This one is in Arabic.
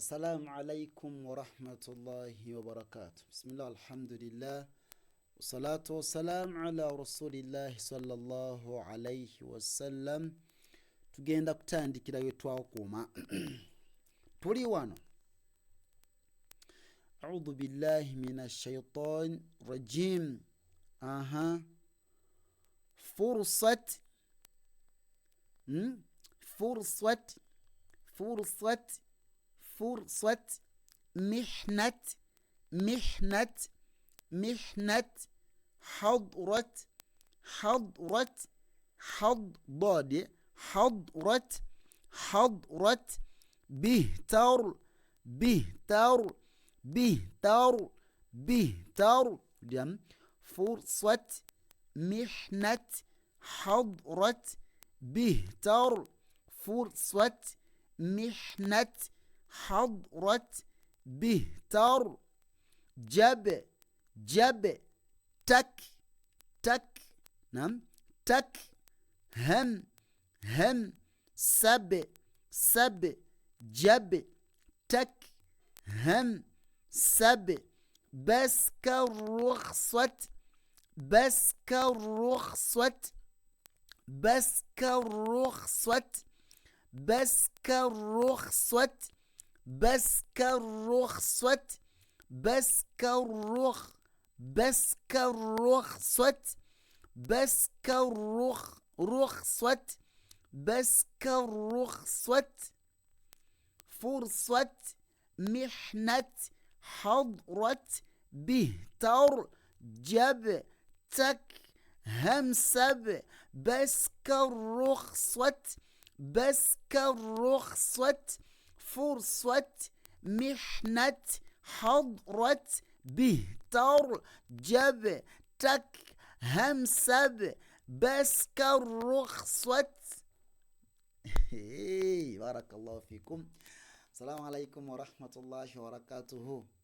السلام عليكم ورحمة الله وبركاته. بسم الله الحمد لله والصلاة والسلام على رسول الله صلى الله عليه wasallam. Tugenda kutandikira we twakoma tuli wano. A'udhu billahi minash shaitan rajim. Fursat fursat fursat fursat mihnat mihnat mihnat حضرت حضرت حضاد حضرت حضرت بهتر بهتر بهتر بهتر فرصة محنة حضرت بهتر فرصة محنة حضرت بهتر جب جب تك تك نعم تك هم هم سب سب جب تك هم سب بس كالرخصة بس كالرخصة بس كالرخصة بس كالرخصة بس كالرخصة بس كالرخ بس كالرخصة بس كالرخ رخصة بس كالرخصة فرصة محنة حضرت بهتر جب تك همسب بس كالرخصة بس كالرخصة فرصة محنة حضرت بهتر جب تك همسب بس كالرخصة. بارك الله فيكم. السلام عليكم ورحمة الله وبركاته.